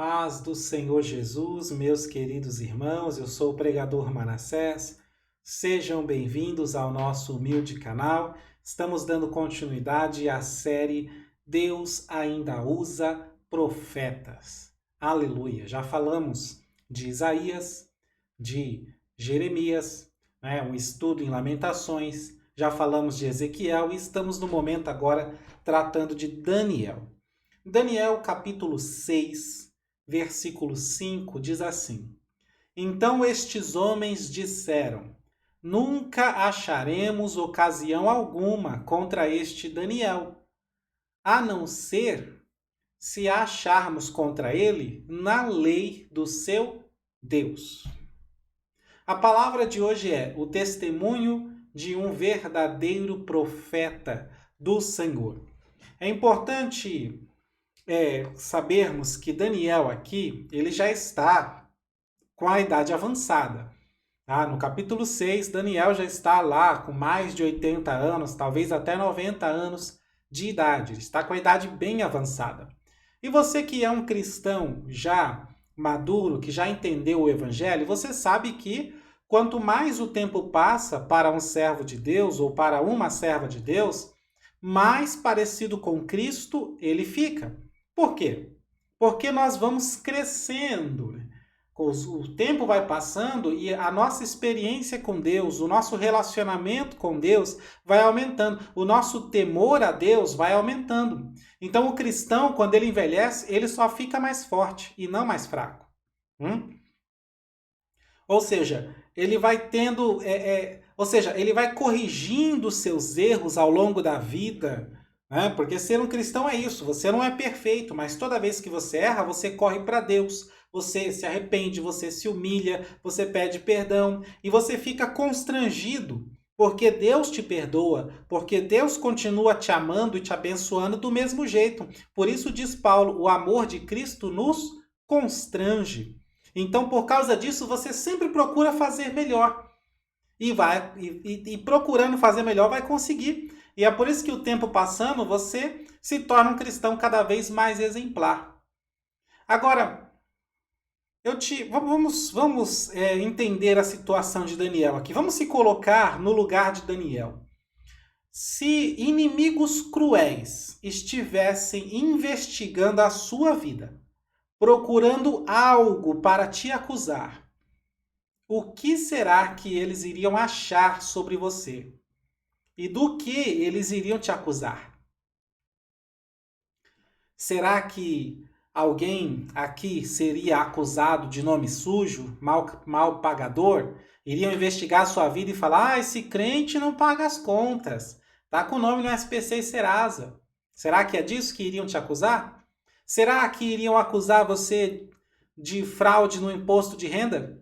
Paz do Senhor Jesus, meus queridos irmãos, eu sou o pregador Manassés. Sejam bem-vindos ao nosso humilde canal. Estamos dando continuidade à série Deus ainda usa profetas. Aleluia! Já falamos de Isaías, de Jeremias, um estudo em Lamentações, já falamos de Ezequiel e estamos no momento agora tratando de Daniel. Daniel capítulo 6, versículo 5 diz assim: Então estes homens disseram: Nunca acharemos ocasião alguma contra este Daniel, a não ser se a acharmos contra ele na lei do seu Deus. A palavra de hoje é o testemunho de um verdadeiro profeta do Senhor. É importante sabermos que Daniel aqui, ele já está com a idade avançada. Tá? No capítulo 6, Daniel já está lá com mais de 80 anos, talvez até 90 anos de idade. Ele está com a idade bem avançada. E você que é um cristão já maduro, que já entendeu o evangelho, você sabe que quanto mais o tempo passa para um servo de Deus ou para uma serva de Deus, mais parecido com Cristo ele fica. Por quê? Porque nós vamos crescendo, o tempo vai passando e a nossa experiência com Deus, o nosso relacionamento com Deus vai aumentando, o nosso temor a Deus vai aumentando. Então o cristão, quando ele envelhece, ele só fica mais forte e não mais fraco. Ou seja, ele vai tendo, ele vai corrigindo os seus erros ao longo da vida. Porque ser um cristão é isso, você não é perfeito, mas toda vez que você erra, você corre para Deus, você se arrepende, você se humilha, você pede perdão e você fica constrangido, porque Deus te perdoa, porque Deus continua te amando e te abençoando do mesmo jeito. Por isso diz Paulo, o amor de Cristo nos constrange. Então, por causa disso, você sempre procura fazer melhor. E procurando fazer melhor vai conseguir. E é por isso que o tempo passando, você se torna um cristão cada vez mais exemplar. Agora, vamos entender a situação de Daniel aqui. Vamos se colocar no lugar de Daniel. Se inimigos cruéis estivessem investigando a sua vida, procurando algo para te acusar, o que será que eles iriam achar sobre você? E do que eles iriam te acusar? Será que alguém aqui seria acusado de nome sujo, mal pagador? Iriam investigar a sua vida e falar, esse crente não paga as contas, tá com o nome no SPC e Serasa. Será que é disso que iriam te acusar? Será que iriam acusar você de fraude no imposto de renda?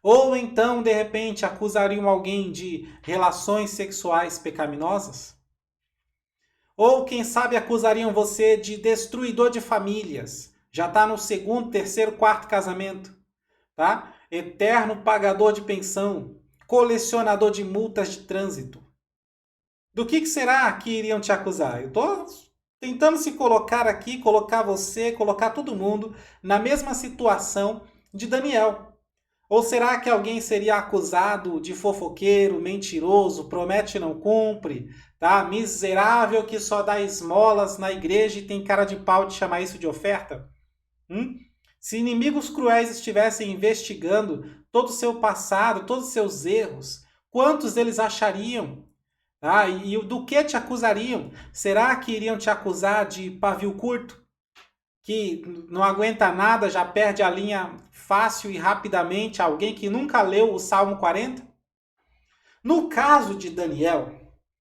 Ou então, de repente, acusariam alguém de relações sexuais pecaminosas? Ou, quem sabe, acusariam você de destruidor de famílias. Já está no segundo, terceiro, quarto casamento. Tá? Eterno pagador de pensão. Colecionador de multas de trânsito. Do que será que iriam te acusar? Eu estou tentando se colocar aqui, colocar você, colocar todo mundo na mesma situação de Daniel. Ou será que alguém seria acusado de fofoqueiro, mentiroso, promete e não cumpre, tá? Miserável que só dá esmolas na igreja e tem cara de pau de chamar isso de oferta? Se inimigos cruéis estivessem investigando todo o seu passado, todos os seus erros, quantos eles achariam? E do que te acusariam? Será que iriam te acusar de pavio curto? Que não aguenta nada, já perde a linha fácil e rapidamente, alguém que nunca leu o Salmo 40? No caso de Daniel,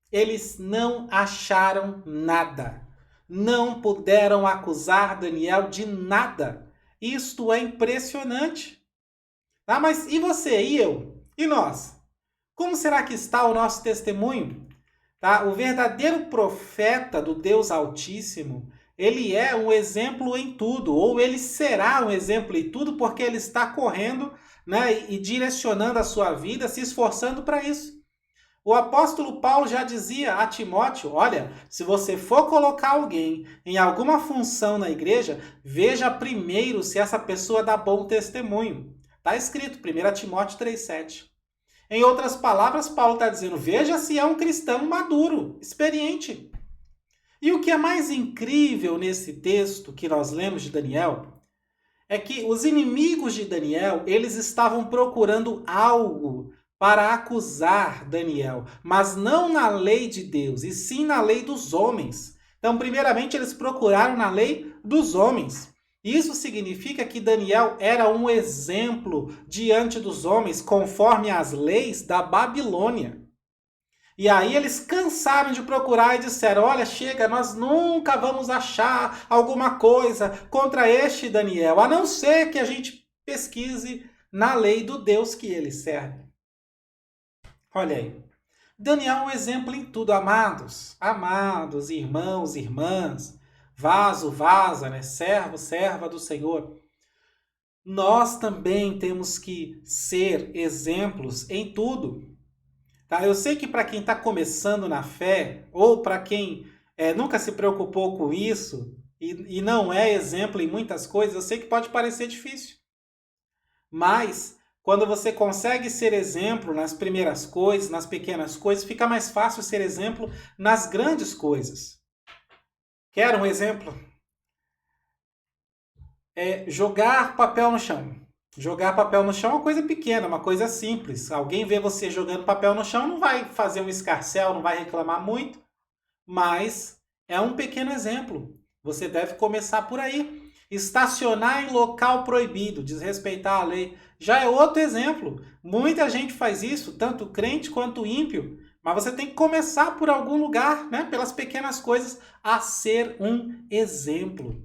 eles não acharam nada. Não puderam acusar Daniel de nada. Isto é impressionante. Mas e você, e eu? E nós? Como será que está o nosso testemunho? O verdadeiro profeta do Deus Altíssimo, ele é um exemplo em tudo, ou ele será um exemplo em tudo, porque ele está correndo, e direcionando a sua vida, se esforçando para isso. O apóstolo Paulo já dizia a Timóteo, olha, se você for colocar alguém em alguma função na igreja, veja primeiro se essa pessoa dá bom testemunho. Está escrito, 1 Timóteo 3,7. Em outras palavras, Paulo está dizendo, veja se é um cristão maduro, experiente. E o que é mais incrível nesse texto que nós lemos de Daniel é que os inimigos de Daniel, eles estavam procurando algo para acusar Daniel, mas não na lei de Deus, e sim na lei dos homens. Então, primeiramente, eles procuraram na lei dos homens. Isso significa que Daniel era um exemplo diante dos homens, conforme as leis da Babilônia. E aí eles cansaram de procurar e disseram, olha, chega, nós nunca vamos achar alguma coisa contra este Daniel, a não ser que a gente pesquise na lei do Deus que ele serve. Olha aí. Daniel é um exemplo em tudo, amados. Amados, irmãos, irmãs, vaso, vaza, né? Servo, serva do Senhor. Nós também temos que ser exemplos em tudo. Tá? Eu sei que para quem está começando na fé, ou para quem nunca se preocupou com isso, e não é exemplo em muitas coisas, eu sei que pode parecer difícil. Mas, quando você consegue ser exemplo nas primeiras coisas, nas pequenas coisas, fica mais fácil ser exemplo nas grandes coisas. Quer um exemplo? Jogar papel no chão. Jogar papel no chão é uma coisa pequena, uma coisa simples. Alguém vê você jogando papel no chão, não vai fazer um escarcéu, não vai reclamar muito, mas é um pequeno exemplo. Você deve começar por aí. Estacionar em local proibido, desrespeitar a lei, já é outro exemplo. Muita gente faz isso, tanto crente quanto ímpio, mas você tem que começar por algum lugar, né? Pelas pequenas coisas, a ser um exemplo.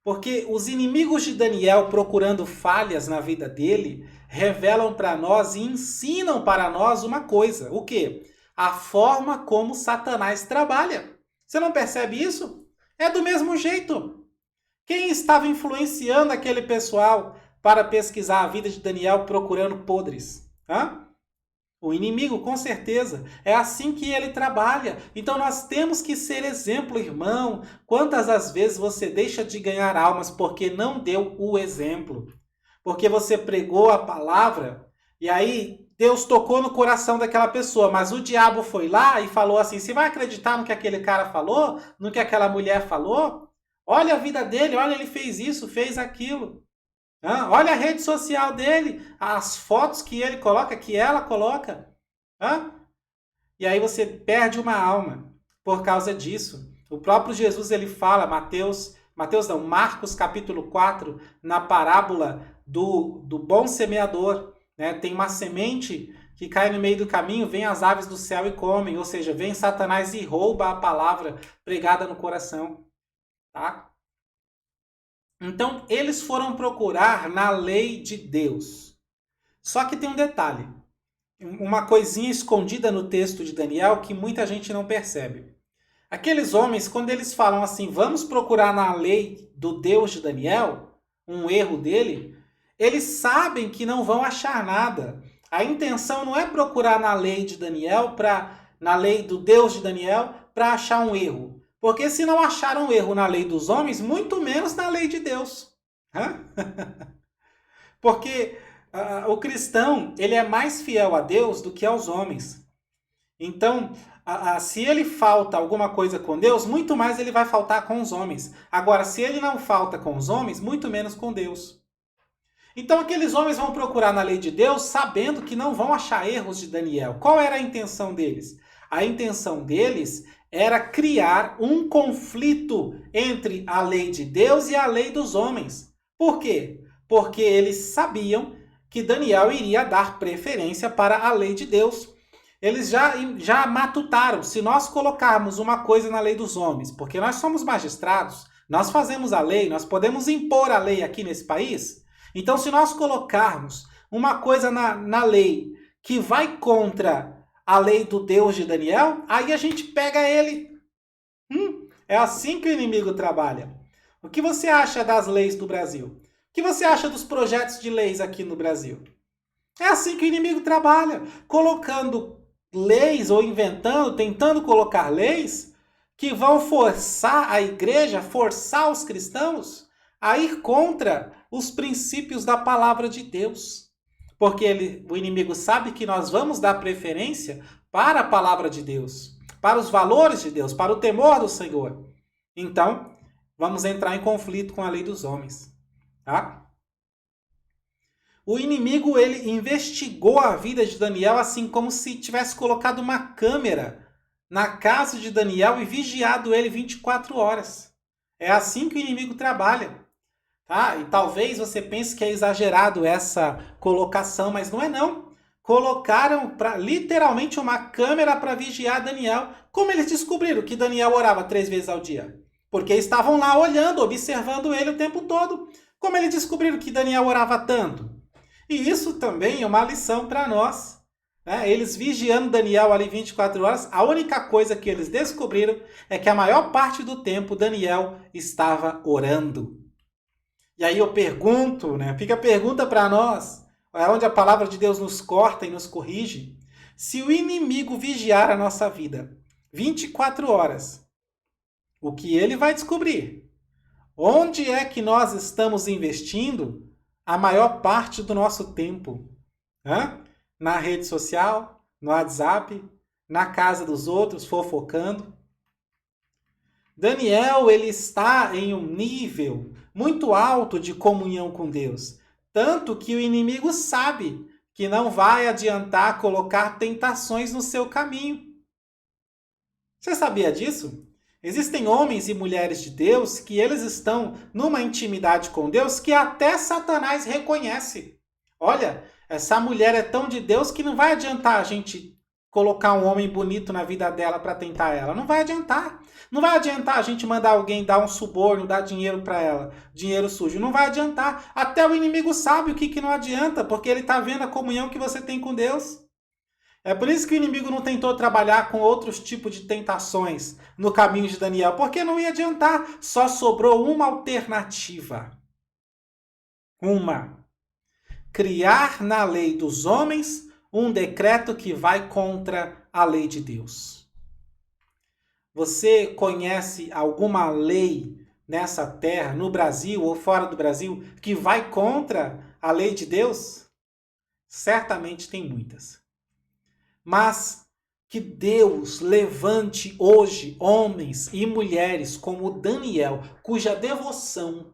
Porque os inimigos de Daniel, procurando falhas na vida dele, revelam para nós e ensinam para nós uma coisa. O quê? A forma como Satanás trabalha. Você não percebe isso? É do mesmo jeito. Quem estava influenciando aquele pessoal para pesquisar a vida de Daniel procurando podres? Hã? O inimigo, com certeza. É assim que ele trabalha. Então nós temos que ser exemplo, irmão. Quantas as vezes você deixa de ganhar almas porque não deu o exemplo? Porque você pregou a palavra e aí Deus tocou no coração daquela pessoa, mas o diabo foi lá e falou assim, você vai acreditar no que aquele cara falou? No que aquela mulher falou? Olha a vida dele, olha, ele fez isso, fez aquilo. Olha a rede social dele, as fotos que ele coloca, que ela coloca. E aí você perde uma alma por causa disso. O próprio Jesus ele fala, Marcos capítulo 4, na parábola do bom semeador. Né? Tem uma semente que cai no meio do caminho, vem as aves do céu e comem. Ou seja, vem Satanás e rouba a palavra pregada no coração. Tá? Então, eles foram procurar na lei de Deus. Só que tem um detalhe. Uma coisinha escondida no texto de Daniel que muita gente não percebe. Aqueles homens, quando eles falam assim, vamos procurar na lei do Deus de Daniel, um erro dele, eles sabem que não vão achar nada. A intenção não é procurar na lei de Daniel, na lei do Deus de Daniel, para achar um erro. Porque se não acharam erro na lei dos homens, muito menos na lei de Deus. Porque o cristão ele é mais fiel a Deus do que aos homens. Então, se ele falta alguma coisa com Deus, muito mais ele vai faltar com os homens. Agora, se ele não falta com os homens, muito menos com Deus. Então, aqueles homens vão procurar na lei de Deus sabendo que não vão achar erros de Daniel. Qual era a intenção deles? A intenção deles era criar um conflito entre a lei de Deus e a lei dos homens. Por quê? Porque eles sabiam que Daniel iria dar preferência para a lei de Deus. Eles já matutaram, se nós colocarmos uma coisa na lei dos homens, porque nós somos magistrados, nós fazemos a lei, nós podemos impor a lei aqui nesse país. Então, se nós colocarmos uma coisa na lei que vai contra a lei do Deus de Daniel, aí a gente pega ele. É assim que o inimigo trabalha. O que você acha das leis do Brasil? O que você acha dos projetos de leis aqui no Brasil? É assim que o inimigo trabalha, colocando leis ou inventando, tentando colocar leis que vão forçar a igreja, forçar os cristãos a ir contra os princípios da palavra de Deus. Porque o inimigo sabe que nós vamos dar preferência para a palavra de Deus, para os valores de Deus, para o temor do Senhor. Então, vamos entrar em conflito com a lei dos homens, tá? O inimigo, ele investigou a vida de Daniel assim como se tivesse colocado uma câmera na casa de Daniel e vigiado ele 24 horas. É assim que o inimigo trabalha. Tá? E talvez você pense que é exagerado essa colocação, mas não é não. Colocaram literalmente uma câmera para vigiar Daniel. Como eles descobriram que Daniel orava 3 vezes ao dia? Porque estavam lá olhando, observando ele o tempo todo. Como eles descobriram que Daniel orava tanto? E isso também é uma lição para nós. Né? Eles vigiando Daniel ali 24 horas, a única coisa que eles descobriram é que a maior parte do tempo Daniel estava orando. E aí eu pergunto, né? Fica a pergunta para nós, é onde a palavra de Deus nos corta e nos corrige. Se o inimigo vigiar a nossa vida 24 horas, o que ele vai descobrir? Onde é que nós estamos investindo a maior parte do nosso tempo? Hã? Na rede social, no WhatsApp, na casa dos outros, fofocando? Daniel, ele está em um nível muito alto de comunhão com Deus. Tanto que o inimigo sabe que não vai adiantar colocar tentações no seu caminho. Você sabia disso? Existem homens e mulheres de Deus que eles estão numa intimidade com Deus que até Satanás reconhece. Olha, essa mulher é tão de Deus que não vai adiantar a gente colocar um homem bonito na vida dela para tentar ela. Não vai adiantar. Não vai adiantar a gente mandar alguém dar um suborno, dar dinheiro para ela, dinheiro sujo. Não vai adiantar. Até o inimigo sabe o que não adianta, porque ele está vendo a comunhão que você tem com Deus. É por isso que o inimigo não tentou trabalhar com outros tipos de tentações no caminho de Daniel, porque não ia adiantar. Só sobrou uma alternativa. Uma. Criar na lei dos homens um decreto que vai contra a lei de Deus. Você conhece alguma lei nessa terra, no Brasil ou fora do Brasil, que vai contra a lei de Deus? Certamente tem muitas. Mas que Deus levante hoje homens e mulheres como Daniel, cuja devoção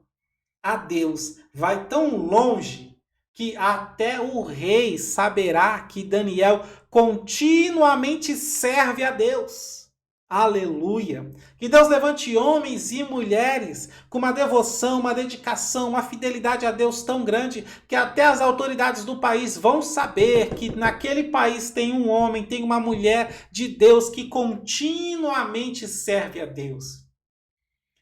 a Deus vai tão longe que até o rei saberá que Daniel continuamente serve a Deus. Aleluia! Que Deus levante homens e mulheres com uma devoção, uma dedicação, uma fidelidade a Deus tão grande que até as autoridades do país vão saber que naquele país tem um homem, tem uma mulher de Deus que continuamente serve a Deus.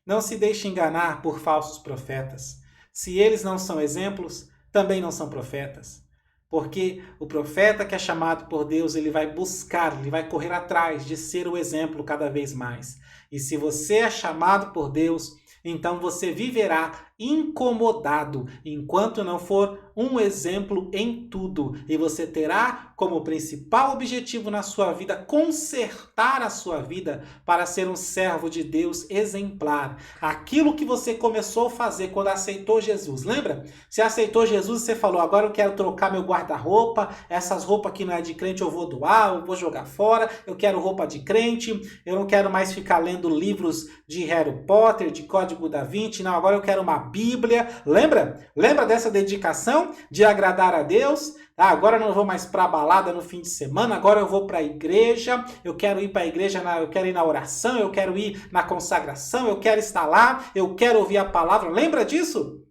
Não se deixe enganar por falsos profetas. Se eles não são exemplos, também não são profetas. Porque o profeta que é chamado por Deus, ele vai buscar, ele vai correr atrás de ser o exemplo cada vez mais. E se você é chamado por Deus, então você viverá incomodado enquanto não for um exemplo em tudo. E você terá como principal objetivo na sua vida consertar a sua vida para ser um servo de Deus exemplar. Aquilo que você começou a fazer quando aceitou Jesus. Lembra? Você aceitou Jesus e você falou, agora eu quero trocar meu guarda-roupa, essas roupas que não é de crente eu vou doar, eu vou jogar fora, eu quero roupa de crente, eu não quero mais ficar lendo livros de Harry Potter, de Código da Vinci, não, agora eu quero uma Bíblia. Lembra? Lembra dessa dedicação de agradar a Deus? Ah, agora eu não vou mais para balada no fim de semana, agora eu vou para a igreja, eu quero ir para a igreja, eu quero ir na oração, eu quero ir na consagração, eu quero estar lá, eu quero ouvir a palavra. Lembra disso?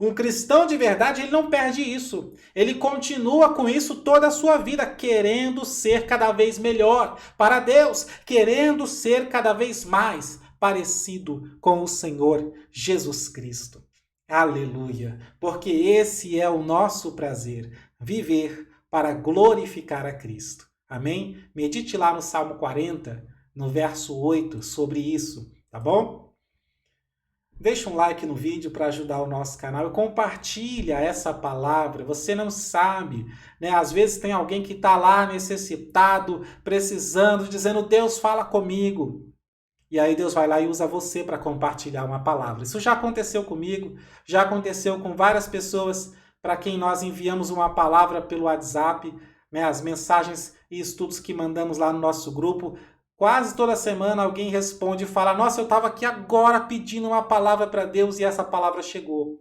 Um cristão de verdade, ele não perde isso. Ele continua com isso toda a sua vida, querendo ser cada vez melhor para Deus, querendo ser cada vez mais parecido com o Senhor Jesus Cristo. Aleluia! Porque esse é o nosso prazer, viver para glorificar a Cristo. Amém? Medite lá no Salmo 40, no verso 8, sobre isso, tá bom? Deixa um like no vídeo para ajudar o nosso canal e compartilha essa palavra. Você não sabe, né? Às vezes tem alguém que está lá necessitado, precisando, dizendo: Deus, fala comigo. E aí Deus vai lá e usa você para compartilhar uma palavra. Isso já aconteceu comigo, já aconteceu com várias pessoas para quem nós enviamos uma palavra pelo WhatsApp, né? As mensagens e estudos que mandamos lá no nosso grupo. Quase toda semana alguém responde e fala: Nossa, eu estava aqui agora pedindo uma palavra para Deus e essa palavra chegou.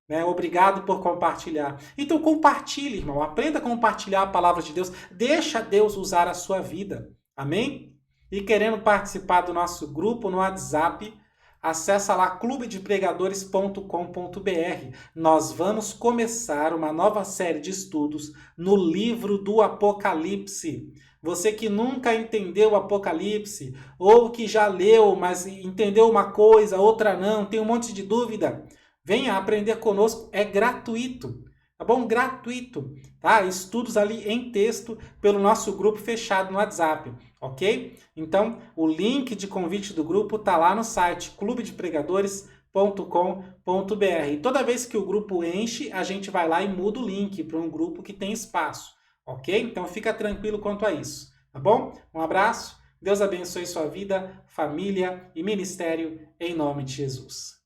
Né? Obrigado por compartilhar. Então compartilhe, irmão. Aprenda a compartilhar a palavra de Deus. Deixa Deus usar a sua vida. Amém? E querendo participar do nosso grupo no WhatsApp, acessa lá clubedepregadores.com.br. Nós vamos começar uma nova série de estudos no livro do Apocalipse. Você que nunca entendeu o Apocalipse, ou que já leu, mas entendeu uma coisa, outra não, tem um monte de dúvida, venha aprender conosco, é gratuito. Tá bom? Gratuito, tá? Estudos ali em texto pelo nosso grupo fechado no WhatsApp, ok? Então, o link de convite do grupo tá lá no site clubedepregadores.com.br. E toda vez que o grupo enche, a gente vai lá e muda o link para um grupo que tem espaço, ok? Então, fica tranquilo quanto a isso, tá bom? Um abraço, Deus abençoe sua vida, família e ministério, em nome de Jesus.